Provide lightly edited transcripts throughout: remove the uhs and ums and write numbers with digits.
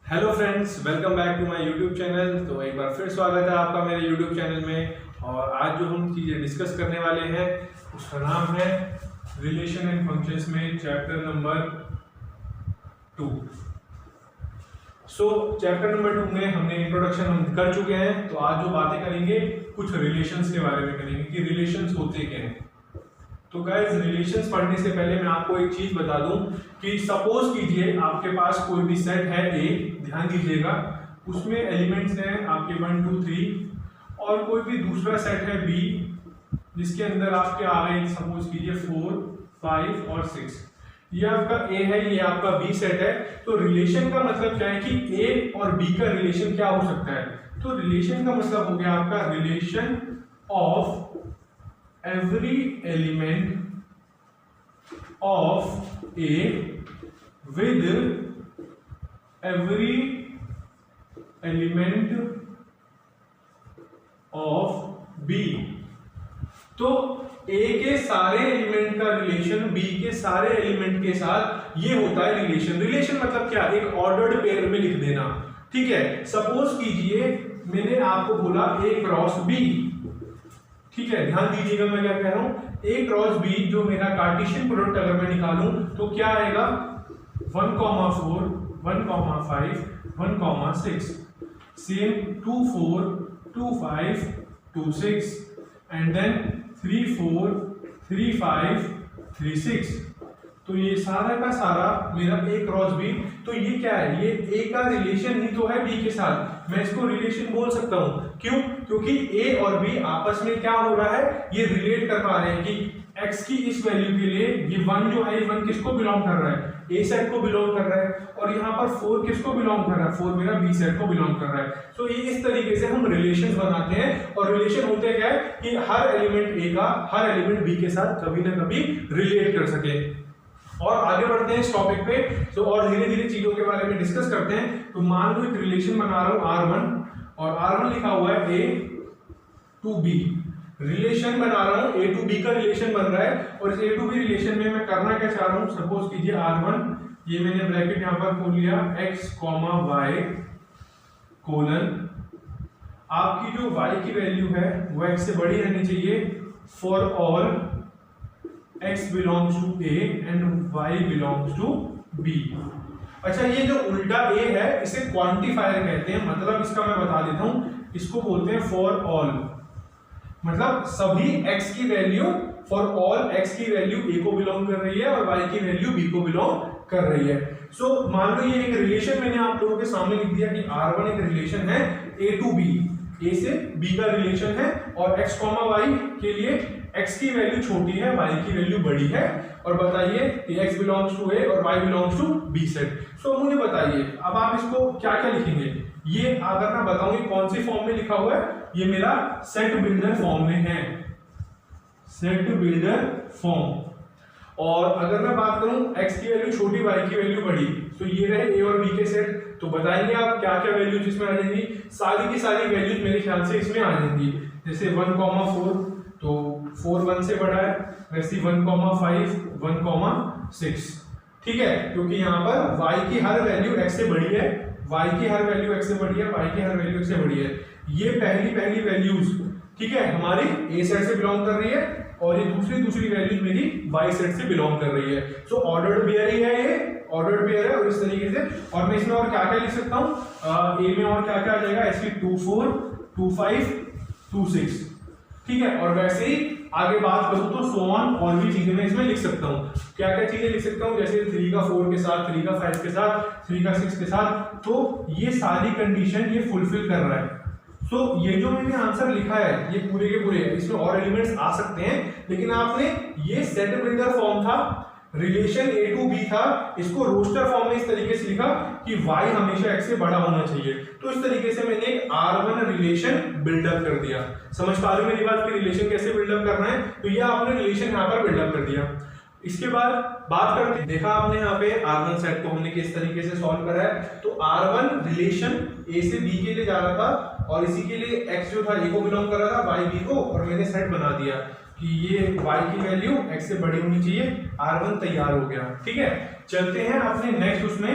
Hello friends, welcome back to my YouTube channel. तो एक बार फिर स्वागत है आपका मेरे यूट्यूब चैनल में। और आज जो हम चीज़ें डिस्कस करने वाले हैं उसका नाम है रिलेशन एंड फंक्शंस में चैप्टर नंबर 2। चैप्टर नंबर 2 में हमने इंट्रोडक्शन हम कर चुके हैं। तो आज जो बातें करेंगे कुछ रिलेशंस के बारे में करेंगे कि रिलेशंस होते क्या हैं। तो गाइस, रिलेशंस पढ़ने से पहले मैं आपको एक चीज बता दूं कि सपोज कीजिए आपके पास कोई भी सेट है ए, ध्यान दीजिएगा, उसमें एलिमेंट्स हैं आपके 1 2 3 और कोई भी दूसरा सेट है बी जिसके अंदर आपके आ गए सपोज कीजिए 4 5 और 6। ये आपका ए है, ये आपका बी सेट है। तो रिलेशन का मतलब क्या है कि ए और बी का रिलेशन क्या हो सकता है। तो रिलेशन का मतलब हो गया आपका relation of every element of A with every element of B। तो A के सारे एलिमेंट का रिलेशन B के सारे एलिमेंट के साथ ये होता है रिलेशन। रिलेशन मतलब क्या, एक ऑर्डर्ड पेयर में लिख देना। ठीक है, सपोज कीजिए मैंने आपको बोला A क्रॉस B। ठीक है, ध्यान दीजिएगा मैं क्या कह रहा हूं। ए क्रॉस बी जो मेरा कार्टेशियन प्रोडक्ट अगर मैं निकालूं तो क्या आएगा 1, 4 1, 5 1, 6। Same 2 4 2 5 2 6 and then 3 4 3 5 3 6। तो ये सारा का सारा मेरा ए क्रॉस बी। तो ये क्या है, ये ए का रिलेशन ही तो है बी के साथ। मैं इसको रिलेशन बोल सकता हूं। क्यों? क्योंकि ए और बी आपस में क्या हो रहा है, ये रिलेट कर पा रहे हैं कि x की इस वैल्यू के लिए ये 1 जो है, 1 किसको बिलोंग कर रहा है, ए सेट को बिलोंग कर रहा है। और यहाँ पर 4 किसको बिलोंग कर रहा है, 4 मेरा बी सेट को बिलोंग कर रहा है। तो ये इस तरीके से हम रिलेशन बनाते हैं। और रिलेशन होते क्या है कि हर एलिमेंट ए का हर एलिमेंट बी के साथ कभी ना कभी रिलेट कर सके। और आगे बढ़ते हैं इस टॉपिक पे। तो और धीरे धीरे चीजों के बारे में डिस्कस करते हैं। तो मान लो एक रिलेशन बना रहा हूं R1 और R1 लिखा हुआ है A to B। रिलेशन बना रहा हूं, A to B का रिलेशन बन रहा है। और इस A to B रिलेशन में मैं करना क्या चाह रहा हूं, सपोज कीजिए R1, ये मैंने ब्रैकेट यहां पर खोल लिया x, y कोलन, आपकी जो y की वैल्यू है वो x से बड़ी रहनी चाहिए for all x belongs to A and y belongs to B। अच्छा, ये जो उल्टा A है इसे क्वांटिफायर कहते हैं। मतलब इसका मैं बता देता हूं, इसको बोलते हैं फॉर ऑल। मतलब सभी x की वैल्यू, फॉर ऑल x की वैल्यू A को बिलोंग कर रही है और y की वैल्यू B को बिलोंग कर रही है। सो मान लो ये एक रिलेशन मैंने आप लोगों के सामने लिख दिया कि R1 एक रिलेशन है A to B, A से B का रिलेशन है। और x, y के लिए x की वैल्यू छोटी है, y की वैल्यू बड़ी है। और बताइए कि x बिलोंग्स टू A और y belongs to B set. So मुझे बताइए अब आप इसको क्या क्या लिखेंगे। ये अगर मैं बताऊं ये कौन सी फॉर्म में लिखा हुआ है, ये मेरा सेट बिल्डर फॉर्म में है, सेट बिल्डर फॉर्म। और अगर मैं बात करूं x की वैल्यू छोटी y की वैल्यू बड़ी, तो ये रहे A और B के सेट। तो बताएंगे आप क्या क्या वैल्यूज इसमें आ जाएंगी। सारी की सारी वैल्यूज मेरे ख्याल से इसमें आ जाएंगी। जैसे 1, 4 तो 4 1 से बड़ा है, वैसे 1, 5 1, 6। ठीक है, क्योंकि यहाँ पर y की हर वैल्यू x से बड़ी है, y की हर वैल्यू x से बड़ी है, y की हर वैल्यू x से बड़ी है। ये पहली वैल्यूज, ठीक है, हमारी a सेट से बिलोंग कर रही है और ये दूसरी वैल्यूज मेरी y सेट से बिलोंग कर रही है। सो ऑर्डर्ड पेयर ही है, ये ऑर्डर्ड पेयर है। और इस तरीके से और मैं इसमें और क्या क्या लिख सकता हूँ, a में और क्या क्या आ जाएगा, ऐसी 2 4 2 5 2 6। ठीक है, और वैसे ही आगे बात करूं तो सो ऑन और भी चीजें मैं इसमें लिख सकता हूं। क्या क्या चीजें लिख सकता हूं, जैसे 3 का 4 के साथ, 3 का 5 के साथ, 3 का 6 के साथ। तो ये सारी कंडीशन ये फुलफिल कर रहा है। सो ये जो मैंने आंसर लिखा है ये पूरे के पूरे, इसमें और एलिमेंट्स आ सकते हैं, लेकिन आपने ये सेट बिल्डर फॉर्म था, रिलेशन A to B था, इसको रोस्टर फॉर्म में इस तरीके से लिखा कि y हमेशा x से बड़ा होना चाहिए। तो इस तरीके से मैंने एक R1 रिलेशन बिल्डअप कर दिया। समझ पा रहे हो मेरी बात की रिलेशन कैसे बिल्डअप करना है। तो ये आपने रिलेशन यहाँ पर बिल्डअप कर दिया। इसके बाद बात करते, देखा आपने यहाँ पे R1 सेट को हमने किस तरीके से सॉल्व करा है। तो R1 रिलेशन A से B के लिए जा रहा था और इसी के लिए x जो था A को बिलोंग कर रहा था, y B को, और मैंने सेट बना दिया कि ये y की वैल्यू x से बड़ी होनी चाहिए। R1 तैयार हो गया। ठीक है, चलते हैं अपने नेक्स्ट उसमें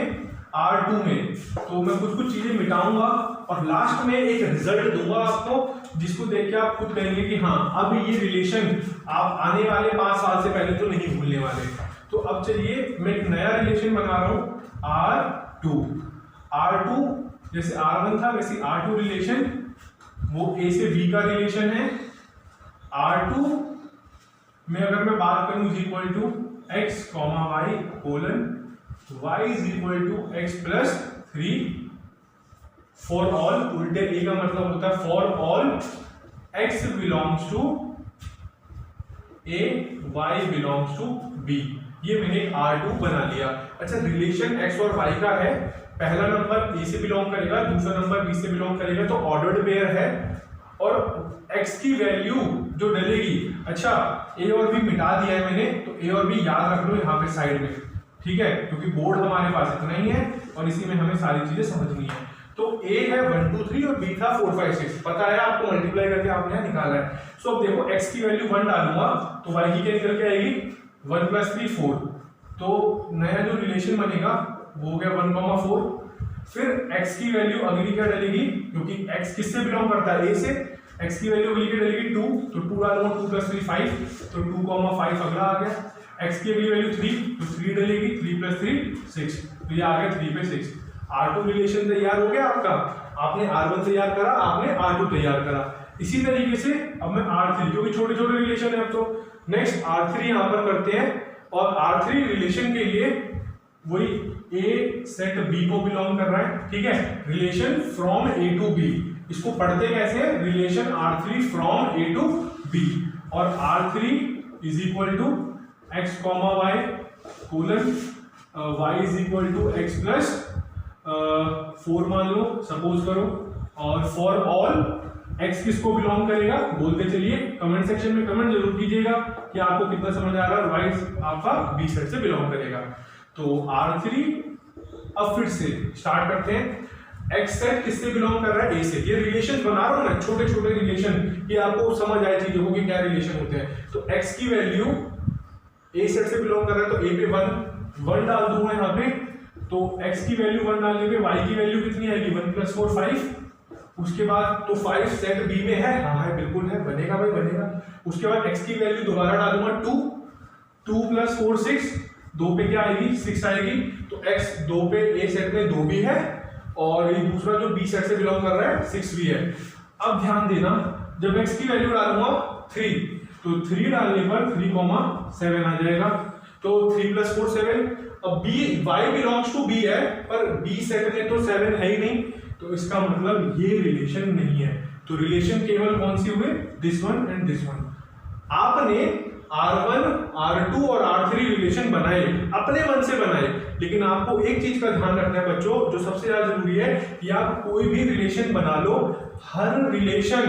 R2 में, तो मैं कुछ चीजें मिटाऊंगा और लास्ट में एक रिजल्ट दूंगा आपको, जिसको देख के आप खुद कहेंगे कि हाँ अब ये रिलेशन आप आने वाले 5 साल से पहले तो नहीं भूलने वाले। तो अब चलिए मैं एक नया रिलेशन बना रहा हूं R2 जैसे R1 था वैसे R2 रिलेशन, वो A से B का रिलेशन है। R2 में अगर मैं बात करूं is equal to x, y colon y is equal to x plus 3 for all, उल्टे A का मतलब होता है for all x belongs to A, y belongs to B। ये मैंने एक R2 बना लिया। अच्छा, रिलेशन x और y का है, पहला नंबर A से बिलोंग करेगा, दूसरा नंबर B से बिलोंग करेगा, तो ऑर्डर्ड पेयर है और x की वैल्यू जो डलेगी, अच्छा A और B मिटा दिया है मैंने, तो A और B याद रख लो यहाँ पे साइड में, ठीक है, क्योंकि बोर्ड हमारे पास इतना ही है और इसी में हमें सारी चीजें समझनी है। तो A है 1 2 3 और B था 4 5 6, पता है आपको, मल्टीप्लाई करके आपने यहाँ निकाला है। सो अब देखो x की वैल्यू 1 डालूंगा तो y की क्या निकल के आएगी 1 प्लस 3 4, तो नया जो रिलेशन बनेगा वो हो गया 1 4। फिर x की वैल्यू अगली क्या डलेगी, क्योंकि x किससे बिलोंग करता है A से, x की वैल्यू अगली क्या डलेगी 2, तो 2 डालूंगा 2 प्लस 3 5, तो 2,5 अगला आ गया। x की अगली वैल्यू 3, तो 3 डलेगी, 3 प्लस 3 6, तो ये आ गया 3 पे 6। R2 रिलेशन तैयार हो गया आपका, आपने R1 तैयार करा, आपने R2 तैयार करा। इसी तरीके से अब मैं R3, क्योंकि छोटे छोटे रिलेशन है अब तो, नेक्स्ट R3 यहां पर करते हैं, और R3 रिलेशन के लिए वही A सेट B को बिलोंग कर रहा है, ठीक है, relation from A to B। इसको पढ़ते कैसे हैं, relation R3 from A to B, और R3 is equal to x, y colon y is equal to x plus 4 मान लो, सपोज करो, और फॉर ऑल x किसको बिलोंग करेगा बोलते चलिए, कमेंट सेक्शन में कमेंट जरूर कीजिएगा कि आपको कितना समझ आ रहा है, y आपका B सेट से बिलोंग करेगा। तो R3 अब फिर से स्टार्ट करते हैं, x सेट किससे बिलोंग कर रहा है A से, ये रिलेशन बना रहा हूं ना छोटे छोटे रिलेशन, ये आपको समझ आए चीजों को कि क्या रिलेशन होते हैं। तो x की वैल्यू A सेट से बिलोंग कर रहा है, तो A पे 1 डाल दूंगा यहाँ पे, तो x की वैल्यू 1 डालने पे y की वैल्यू कितनी आएगी 1 प्लस 4 5, उसके बाद तो 5 सेट B में है, हाँ है बिल्कुल है, बनेगा भाई बनेगा। उसके बाद x की वैल्यू दोबारा डालूंगा 2 प्लस 4 6, 2 पे क्या आएगी 6 आएगी, तो x 2 पे A सेट में 2 भी है और ये दूसरा जो B सेट से बिलोंग कर रहा है 6 भी है। अब ध्यान देना, जब x की वैल्यू डालूंगा 3, तो 3 डालने पर 3,7 आ जाएगा, तो 3 प्लस 4 7। अब B y belongs to B है, पर B सेट में तो 7 है ही नहीं, तो इसका मतलब ये रिलेशन नहीं है। तो रिलेशन केवल कौन सी हुए, this one and this one. आपने R1, R2 और R3 रिलेशन बनाए, अपने मन से बनाए, लेकिन आपको एक चीज का ध्यान रखना है बच्चों, जो सबसे ज्यादा जरूरी है कि आप कोई भी रिलेशन बना लो, हर रिलेशन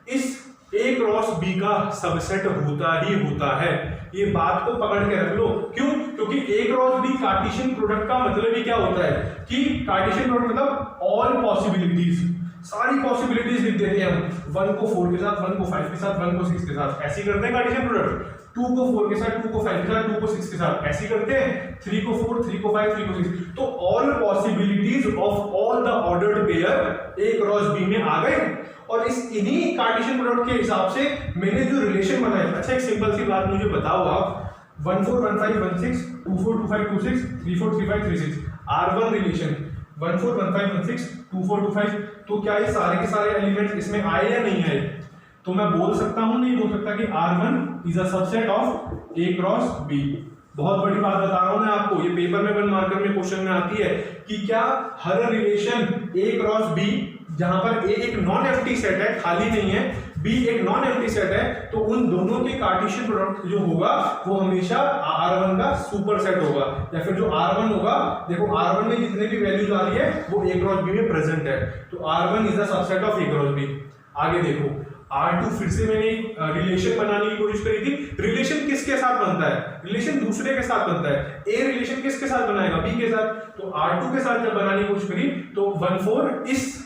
इस A क्रॉस B का सबसेट होता ही होता है। ये बात को पकड़ के रख लो, क्यों, क्योंकि A cross B Cartesian product का मतलब ही क्या होता है कि कार्टेशियन प्रोडक्ट मतलब ऑल पॉसिबिलिटीज, सारी पॉसिबिलिटीज लिख देते हैं हम, 1 को 4 के साथ, 1 को 5 के साथ, 1 को 6 के साथ, ऐसे करते हैं कार्टेशियन प्रोडक्ट। 2 को 4 के साथ, 2 को 5 के साथ, 2 को 6 के साथ, ऐसे करते हैं। 3 को 4, 3 को 5, 3 को 6, तो all possibilities of all the ordered pair A cross B में आ गए, और इस इन्हीं कार्टेशियन प्रोडक्ट के हिसाब से मैंने जो रिलेशन बनाया। अच्छा, एक सिंपल सी बात मुझे बताओ आप, 1 4 1 5 1 6, 2 4 2 5 2 6, 3 4 3 5 3 6, R1 रिलेशन 1 4 1 5 1 6 2 4 2 5, तो क्या ये सारे के सारे एलिमेंट्स इसमें आए या नहीं आए? तो मैं बोल सकता हूं, नहीं बोल सकता कि R1 is a subset of A cross B। बहुत बड़ी बात बता रहा हूं मैं आपको, ये पेपर में 1 मार्कर में क्वेश्चन में आती है कि क्या हर रिलेशन A क्रॉस B, जहां पर A एक नॉन एम्प्टी सेट है, खाली नहीं है, B एक नॉन एम्प्टी सेट है, तो उन दोनों के कार्टेशियन प्रोडक्ट जो होगा वो हमेशा R1 का सुपर सेट होगा, या फिर जो R1 होगा, देखो R1 में जितने भी वैल्यूज आ रही है वो A क्रॉस B में प्रेजेंट है, तो R1 is the subset of A cross B। आगे देखो, R2 फिर से मैंने रिलेशन बनाने की कोशिश करी थी। रिलेशन किसके साथ बनता है, रिलेशन दूसरे के साथ बनता है। A रिलेशन किसके साथ बनाएगा, B के साथ, तो R2 के साथ जब बनाने की कोशिश करी तो 1 4 इस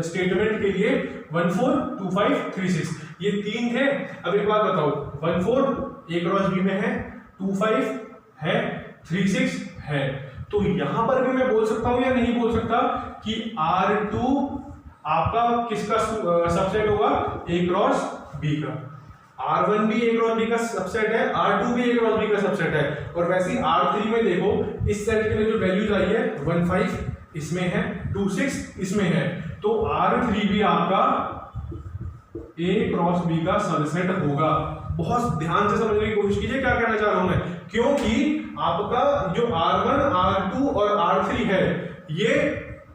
स्टेटमेंट के लिए 1 4 2 5 3 6 ये 3 थे। अब एक बात बताओ, 1 4 A क्रॉस B में है, 2 5 है, 3 6 है, तो यहां पर भी मैं बोल सकता हूं या नहीं बोल सकता कि R2 आपका किसका सबसेट होगा, A क्रॉस B का। R1 भी A क्रॉस B का सबसेट है, R2 भी A क्रॉस B का सबसेट है। और वैसे ही R3 में देखो इस सेट के लिए जो वैल्यूज आई है 15 इसमें है, 26 इसमें है, तो R3 भी आपका A क्रॉस B का सबसेट होगा। बहुत ध्यान से समझने की कोशिश कीजिए क्या कहना चाह रहा हूं मैं, क्योंकि आपका जो R1, R2 और R3 है ये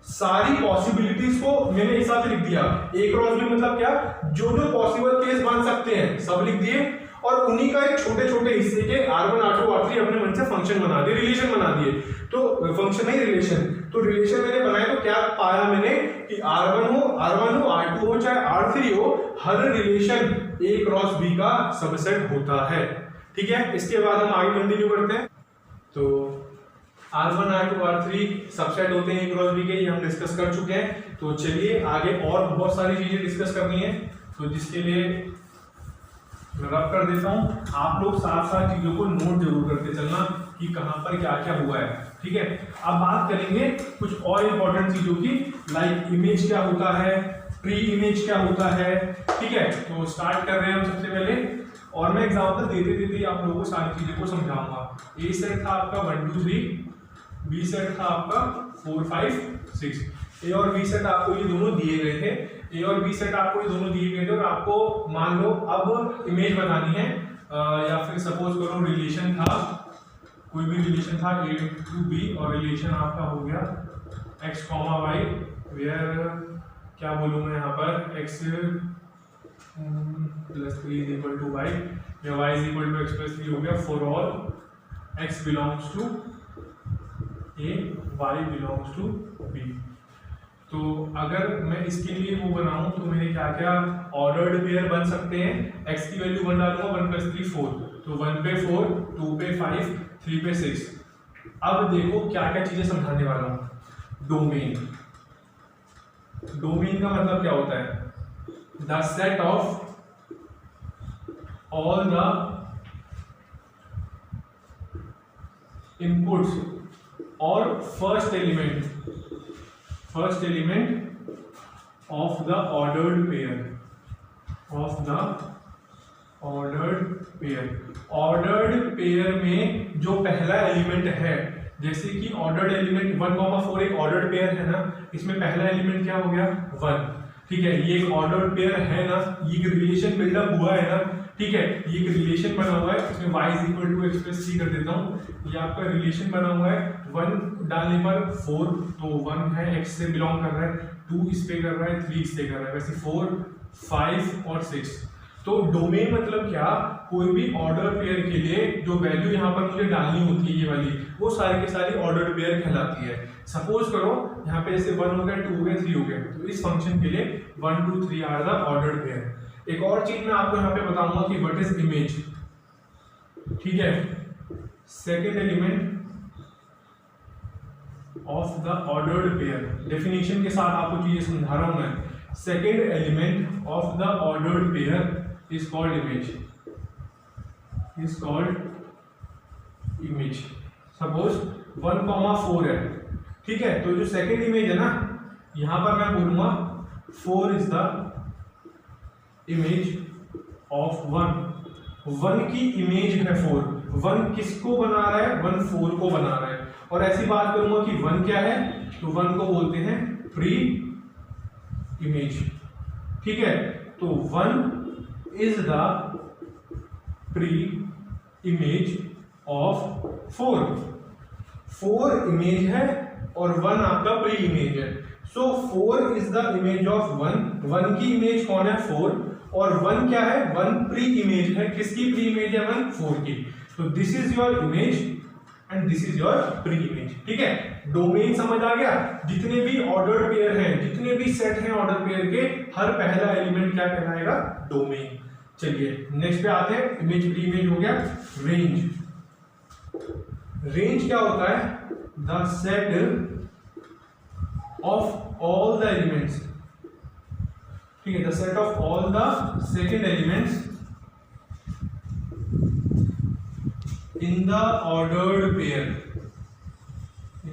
सारी पॉसिबिलिटीज को मैंने एक साथ लिख दिया। A क्रॉस B मतलब क्या, जो जो पॉसिबल केस बन सकते हैं सब लिख दिए, और उन्हीं का एक छोटे छोटे हिस्से के R1, R2, R3 अपने मन से फंक्शन बना दिए, रिलेशन बना दिए। तो फंक्शन नहीं रिलेशन, तो रिलेशन मैंने बनाए तो क्या पाया मैंने कि R1 हो, R2 हो चाहे R3 हो, हर रिलेशन A क्रॉस B का सबसेट होता है। ठीक है, इसके बाद हम आगे कंटिन्यू करते हैं। तो R1, R2, R3 सबसेट होते हैं A क्रॉस B के, ये हम डिस्कस कर चुके हैं। तो चलिए आगे और बहुत सारी चीजें डिस्कस करनी है, तो जिसके लिए रब कर देता हूं, आप लोग साथ साथ चीजों को नोट जरूर करते चलना कि कहां पर क्या क्या हुआ है। ठीक है, अब बात करेंगे कुछ और इंपॉर्टेंट चीजों की, लाइक इमेज क्या होता है, प्री इमेज क्या होता है। ठीक है, तो स्टार्ट कर रहे हैं हम सबसे पहले, और मैं एग्जांपल देते देते आप लोगों को सारी चीजों को समझाऊंगा। ए सेट था आपका 1 2 3, बी सेट था आपका 4 5 6। ए और बी सेट आपको ये दोनों दिए गए थे, ए और बी सेट आपको ये दोनों दिए गए थे, और आपको मान लो अब इमेज बनानी है, या फिर सपोज करो रिलेशन था, कोई भी रिलेशन था A to B, और रिलेशन आपका हो गया x, y, वेयर क्या बोलूँ मैं यहाँ पर x + 3 = y, या y = x + 3 हो गया, for all x belongs to A, y belongs to B। तो अगर मैं इसके लिए वो बनाऊं तो मेरे क्या क्या ऑर्डर्ड पेयर बन सकते हैं, x की वैल्यू 1 डालूंगा, 1 + 3 4, तो 1 पे 4, 2 पे 5, 3 पे 6। अब देखो क्या क्या चीजें समझाने वाला हूं। डोमेन, डोमेन का मतलब क्या होता है, the set of all the inputs और first element of the ordered pair में जो पहला एलिमेंट है, जैसे कि ऑर्डर्ड एलिमेंट 1,4 एक ऑर्डर्ड पेयर है ना, इसमें पहला एलिमेंट क्या हो गया 1। ठीक है, ये एक ऑर्डर्ड पेयर है ना, ये रिलेशन बिल्डअप हुआ है ना। ठीक है, ये एक रिलेशन बना हुआ है, इसमें y = x + 3 कर देता हूँ, ये आपका रिलेशन बना हुआ है। 1 डालने पर 4, तो 1 है x से बिलोंग कर रहा है, 2 इस पे कर रहा है, 3 इस पे कर रहा है, वैसे 4 5 और 6। तो डोमेन मतलब क्या, कोई भी ऑर्डर पेयर के लिए जो वैल्यू यहाँ पर मुझे डालनी होती है ये वाली, वो सारी की सारी ऑर्डर पेयर कहलाती है। सपोज करो यहाँ पे जैसे 1 हो गया, 2 हो गया, 3 हो गया, तो इस फंक्शन के लिए 1 2 3 आर द ऑर्डर्ड पेयर। एक और चीज मैं आपको यहाँ पे बताऊंगा कि व्हाट इज इमेज। ठीक है, second element of the ordered pair, definition के साथ आपको चीजें समझा रहा हूं मैं। Second element of the ordered pair is called image। Suppose 1,4 है, ठीक है, तो जो सेकेंड इमेज है ना, यहां पर मैं बोलूंगा 4 इज द इमेज ऑफ 1। 1 की इमेज है 4। 1 किसको बना रहा है, 1 4 को बना रहा है। और ऐसी बात करूंगा कि 1 क्या है, तो 1 को बोलते हैं प्री इमेज। ठीक है, तो 1 is the pre-image of 4। 4 image है और 1 आपका प्री इमेज है। सो 4 is the image of 1। 1 की इमेज कौन है, 4, और 1 क्या है, 1 प्री इमेज है। किसकी प्री इमेज है, 1 4 की। तो this is your image and this is your pre image. ठीक है, डोमेन समझ आ गया। जितने भी ऑर्डर पेयर हैं, जितने भी सेट हैं ऑर्डर पेयर के, हर पहला एलिमेंट क्या कहलाएगा, डोमेन। चलिए नेक्स्ट पे आते हैं। इमेज प्री इमेज हो गया। रेंज, रेंज क्या होता है, the set of all the elements. ठीक है, the set of all the second elements in the ordered pair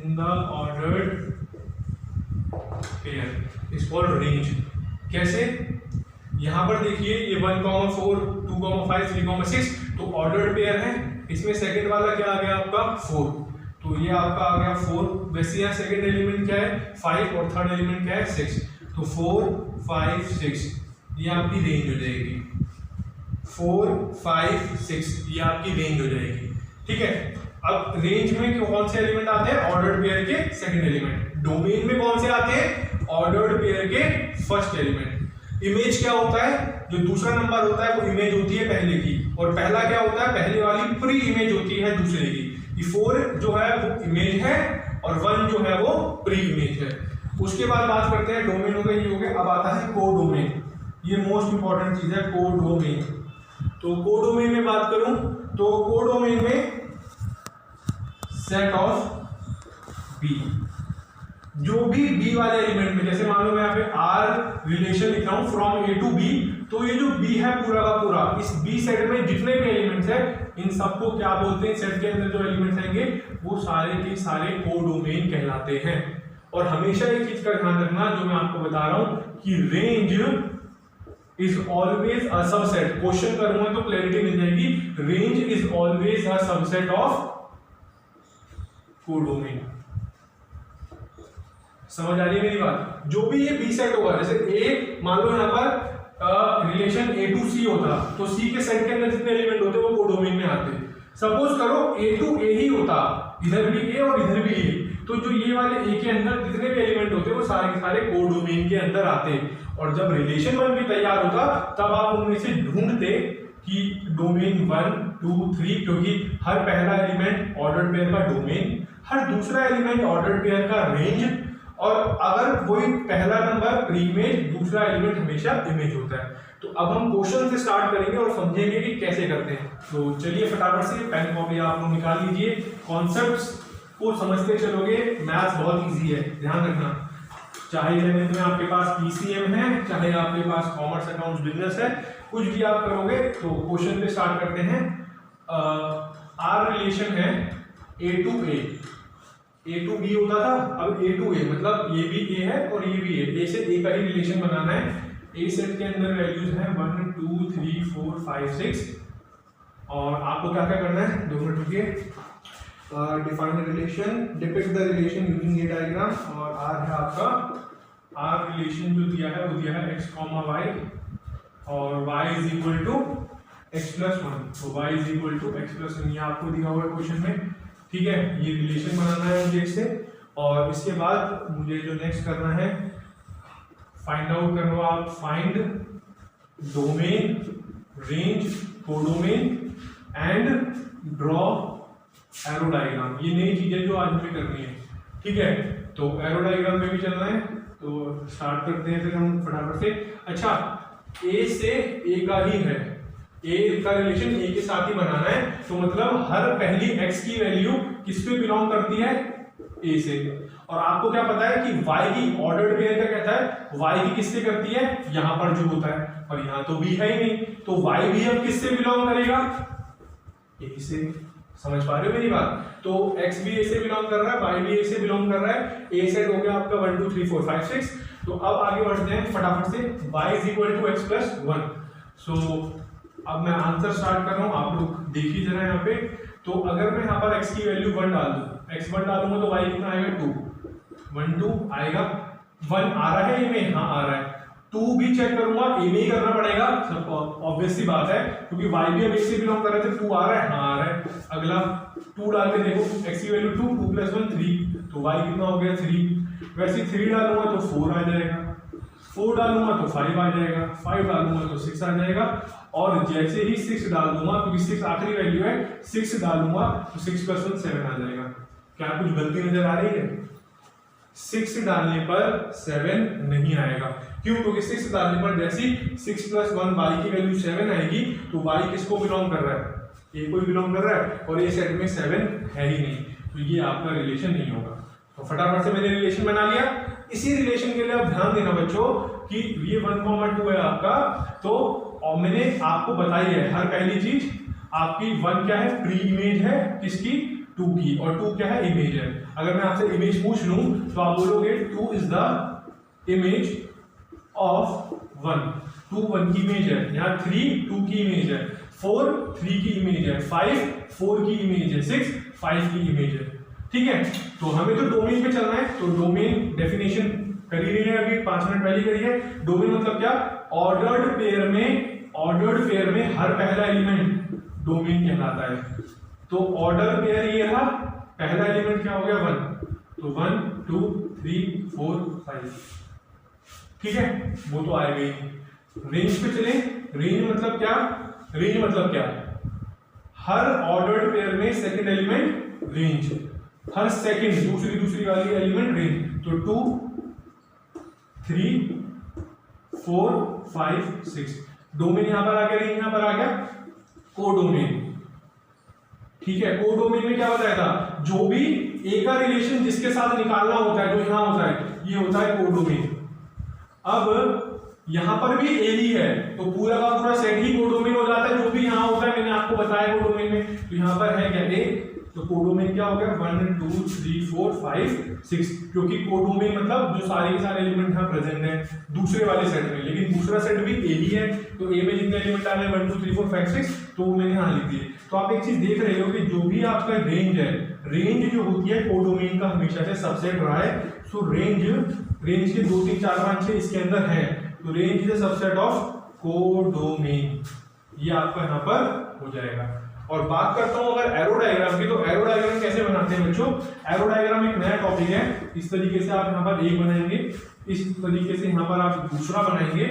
in the ordered pair is called range. कैसे? यहां पर देखिए ये 1, 4, 2, 5, 3, 6 तो ऑर्डर्ड पेयर है। इसमें सेकंड वाला क्या आ गया आपका 4, तो ये आपका आ गया 4। वैसे यहाँ सेकंड एलिमेंट क्या है 5 और थर्ड एलिमेंट क्या है 6, तो 4, 5, 6 ये आपकी रेंज हो जाएगी। 4, 5, 6 ये आपकी रेंज हो जाएगी। ठीक है, अब रेंज में कौन से एलिमेंट आते हैं? ऑर्डर्ड पेयर के सेकंड एलिमेंट। डोमेन में कौन से आते हैं? ऑर्डर्ड पेयर के फर्स्ट एलिमेंट। इमेज क्या होता है? जो दूसरा नंबर होता है वो इमेज होती है पहले की, और पहला क्या होता है? पहले वाली प्री इमेज होती है दूसरे की। ये 4 जो है वो इमेज है और 1 जो है वो प्री इमेज है। उसके बाद बात करते हैं डोमेन हो गया, ये हो गया। अब आता है कोडोमेन, ये मोस्ट इंपॉर्टेंट चीज है कोडोमेन। तो कोडोमेन में बात करूं तो कोडोमेन में सेट ऑफ बी, जो भी बी वाले एलिमेंट में, जैसे मान लो मैं यहाँ पे आर रिलेशन लिख रहा हूं फ्रॉम ए टू बी, तो ये जो बी है पूरा का पूरा, इस बी सेट में जितने भी एलिमेंट्स है इन सबको क्या बोलते हैं? सेट के अंदर जो एलिमेंट्स आएंगे वो सारे के सारे कोडोमेन कहलाते हैं। और हमेशा एक चीज का ध्यान रखना जो मैं आपको बता रहा हूं कि range is always a subset. Question करूंगा तो क्लैरिटी मिल जाएगी। Range is always a subset of codomain. समझ आ रही है मेरी बात? जो भी ये बी सेट होगा, जैसे ए मान लो यहाँ पर रिलेशन ए टू सी होता, तो सी के सेट के अंदर जितने एलिमेंट होते वो कोडोमेन में आते। सपोज करो ए टू ए ही होता, इधर भी ए और इधर भी ए, तो जो ये वाले ए के अंदर जितने भी एलिमेंट होते वो सारे के सारे कोडोमेन के अंदर आते। और जब रिलेशन बन के तैयार होता तब आप उनमें से ढूंढते कि डोमेन 1, 2, 3, क्योंकि हर पहला एलिमेंट ऑर्डर्ड पेयर का डोमेन, हर दूसरा एलिमेंट ऑर्डर्ड पेयर का रेंज, और अगर वही पहला नंबर प्री इमेज, दूसरा एलिमेंट हमेशा इमेज होता है। तो अब हम क्वेश्चन से स्टार्ट करेंगे और समझेंगे कि कैसे करते हैं। तो चलिए फटाफट से पेन कॉपी आप लोग निकाल लीजिए। कॉन्सेप्ट्स को समझते चलोगे, मैथ्स बहुत इजी है, ध्यान रखना। चाहे 11th में आपके पास पीसीएम है, चाहे आपके पास कॉमर्स अकाउंट्स बिजनेस है, कुछ भी आप करोगे। तो क्वेश्चन पे स्टार्ट करते हैं। आर रिलेशन है A to A, A to B होता था, अब ए टू ए, मतलब ये भी ए है और ये भी ए से ए का ही रिलेशन बनाना है। ए सेट के अंदर वैल्यूज हैं 1, 2, 3, 4, 5, 6, और आपको क्या क्या करना है? 2 मिनट रुकिए। Define relation, depict the relation using A diagram, और आर है आपका, आर रिलेशन जो दिया है वो दिया है x, y, और y is equal to x plus 1, तो y is equal to x plus 1 ये आपको दिया हुआ है क्वेश्चन में। ठीक है, ये रिलेशन बनाना है मुझे इससे, और इसके बाद मुझे जो नेक्स्ट करना है फाइंड आउट करो आप, find domain, range, codomain and draw arrow diagram. ये नई चीजें जो आज हमें करनी है। ठीक है, तो एरो डायग्राम में भी चलना है, तो स्टार्ट करते हैं फिर हम फटाफट से। अच्छा, ए से ए का ही है, ए का रिलेशन ए के साथ ही बनाना है, तो मतलब हर पहली x की वैल्यू किस पे बिलोंग करती है? ए से। और आपको क्या पता है कि y की ऑर्डर्ड पेयर का कहता है y की किससे करती है? यहां पर जो होता है, और यहां तो b है ही नहीं, तो y भी अब किससे बिलोंग करेगा? ए से। समझ पा रहे हो मेरी बात? तो x भी a से बिलोंग कर रहा है, y भी a से बिलोंग कर रहा है। a सेट हो गया आपका 1, 2, 3, 4, 5, 6। तो अब आगे बढ़ते हैं फटाफट से। y is equal to x plus 1। So अब मैं आंसर स्टार्ट कर रहा हूं, आप लोग देखिए जरा यहाँ पे। तो अगर मैं यहाँ पर x की वैल्यू 1 डाल दूं, x 1 डालूंगा तो y कितना आएगा? 2, 1, 2 आएगा। 1 आ रहा है इनमें? हाँ आ रहा है। 2 भी चेक करूंगा, ए में ही करना पड़ेगा, ऑब्वियस सी बात है, क्योंकि y भी अब a से बिलोंग कर रहे थे। 2 आ रहा है? हाँ आ रहा है। अगला 2 डाल के देखो, x की वैल्यू 2, 2 प्लस 1 3, तो y कितना हो गया? 3। वैसे 3 डालूंगा तो 4 आ जाएगा, 4 डालूंगा तो 5 आ जाएगा, 5 डालूंगा तो 6 आ जाएगा, और जैसे ही 6 डाल दूंगा, क्योंकि 6 आखिरी वैल्यू है, 6 डालूंगा तो 6 प्लस 1 7 आ जाएगा। क्या कुछ गलती नजर आ रही है? 6 डालने पर 7 नहीं आएगा। क्यों? क्योंकि 6 डालने पर जैसे 6 प्लस 1 y की वैल्यू 7 आएगी, तो y किसको बिलोंग कर रहा है? a को बिलोंग कर रहा है, और ये सेट में 7 है ही नहीं, तो ये आपका रिलेशन नहीं होगा। तो फटाफट से मैंने रिलेशन बना लिया। इसी रिलेशन के लिए आप ध्यान देना बच्चों कि ये 1, 2 है आपका, तो और मैंने आपको बताई है हर पहली चीज आपकी 1 क्या है? प्री इमेज है किसकी? 2 की, और 2 क्या है, इमेज है। अगर मैं आपसे इमेज पूछ लूं तो आप बोलोगे 2 इज द इमेज ऑफ 1, 2 1 की इमेज है, यहाँ 3 2 की इमेज है, 4 3 की इमेज है, 5 4 की इमेज है, 6 5 की इमेज है। ठीक है, तो हमें तो डोमेन पे चलना है, तो डोमेन डेफिनेशन कर ही रही है, अभी 5 मिनट पहले करी है। डोमेन मतलब क्या, ऑर्डर्ड पेयर में हर पहला एलिमेंट डोमेन कहलाता है। तो ऑर्डर पेयर ये रहा, पहला एलिमेंट क्या हो गया 1, तो 1 2 3 4 5, ठीक है, वो तो आएगा ही। रेंज पे चले, रेंज मतलब क्या, हर ऑर्डर्ड पेयर में सेकंड एलिमेंट रेंज, हर सेकंड दूसरी वाली एलिमेंट रेंज, तो 2 3 4 5 6, डोमेन यहां पर आ गया, रेंज यहां पर आ गया, कोडोमेन। ठीक है, कोडोमेन में क्या बताया था, जो भी ए का रिलेशन जिसके साथ निकालना होता है, जो यहां होता है, ये होता है कोडोमेन। अब यहां पर भी ए ही है, तो पूरा का पूरा सेट ही कोडोमेन हो जाता है, जो भी यहां होता है, मैंने आपको बताया कोडोमेन में। तो यहां पर है क्या, ए, तो कोडोमेन क्या हो गया 1 2 3 4 5 6, क्योंकि कोडोमेन मतलब जो सारे के सारे एलिमेंट यहां प्रेजेंट हैं दूसरे वाले सेट में, लेकिन दूसरा सेट भी ए ही है, तो ए में जितने एलिमेंट आ रहे हैं 1 2 3 4 5 6, तो वो मैंने यहां लिख दिए। तो आप एक चीज देख रहे हो कि जो भी आपका रेंज है, रेंज जो होती है कोडोमेन का हमेशा से सबसेट रहा है। सो रेंज के 2 3 4 5 6 इसके अंदर है, तो range is a subset of codomain, ये आपका यहां पर हो जाएगा। और बात करता हूं अगर एरो डायग्राम की, तो एरो डायग्राम कैसे बनाते हैं बच्चों, एरो डायग्राम एक नया टॉपिक है। इस तरीके से आप यहां पर एक बनाएंगे, इस तरीके से यहां पर आप दूसरा बनाएंगे,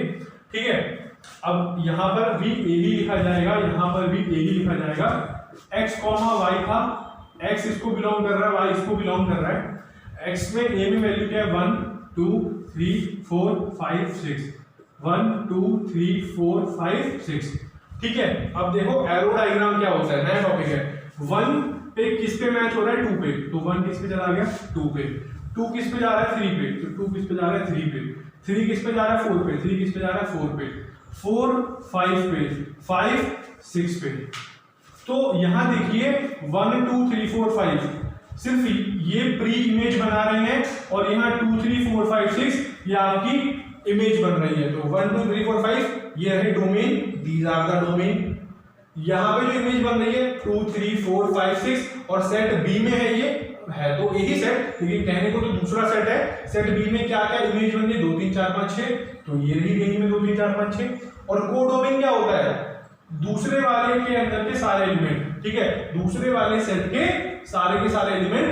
ठीक है। अब यहां पर भी ए ही लिखा जाएगा, यहां पर भी ए ही लिखा जाएगा, x y था, x इसको बिलोंग कर रहा है, y इसको बिलोंग कर रहा है। x में a में वैल्यू क्या है 1 2 3 4 5 6, 1 2 3 4 5 6, ठीक है। अब देखो एरो डायग्राम क्या होता है, नया टॉपिक है। 1 पे किस पे मैच हो रहा है, 2 पे, तो 1 किस पे चला गया 2 पे, 2 किस पे जा रहा है 3 पे, तो 2 किस पे जा रहा है 3 पे, 3 किस पे जा रहा है 4 पे, 3 किस पे जा रहा है 4 पे, 4 5 पे, 5 6 पे। तो यहां देखिए 1 2 3 4 5 सिर्फ ये प्री इमेज बना रहे हैं, और यहाँ 2 3 4 5 6 ये आपकी इमेज बन रही है। तो 1 2 3 4 5 ये है domain, these are the domain. यहाँ पे जो इमेज बन रही है 2 3 4 5 6, और सेट बी में है, ये है तो यही सेट, लेकिन कहने को तो दूसरा सेट है। सेट बी में क्या क्या इमेज बन रही है 2 3 4 5 6, तो ये रही रेंज में 2 3 4 5 6। और कोडोमेन क्या होता है, दूसरे वाले के अंदर के सारे एलिमेंट, ठीक है, दूसरे वाले सेट के सारे एलिमेंट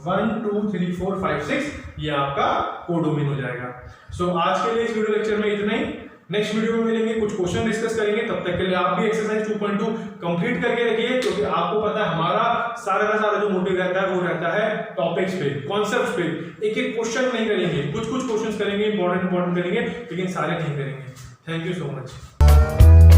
1 2 3 4 5 6, ये आपका कोडोमेन हो जाएगा। सो आज के लिए इस वीडियो लेक्चर में इतना ही। नेक्स्ट वीडियो में मिलेंगे, कुछ क्वेश्चन डिस्कस करेंगे। तब तक के लिए आप भी एक्सरसाइज 2.2 कंप्लीट करके रखिए, क्योंकि आपको पता है हमारा सारा का सारा जो मोटिव रहता है वो रहता है टॉपिक्स पे, कॉन्सेप्ट्स पे। एक एक क्वेश्चन नहीं करेंगे, कुछ क्वेश्चंस करेंगे, इंपॉर्टेंट करेंगे, लेकिन सारे नहीं करेंगे। Thank you so much.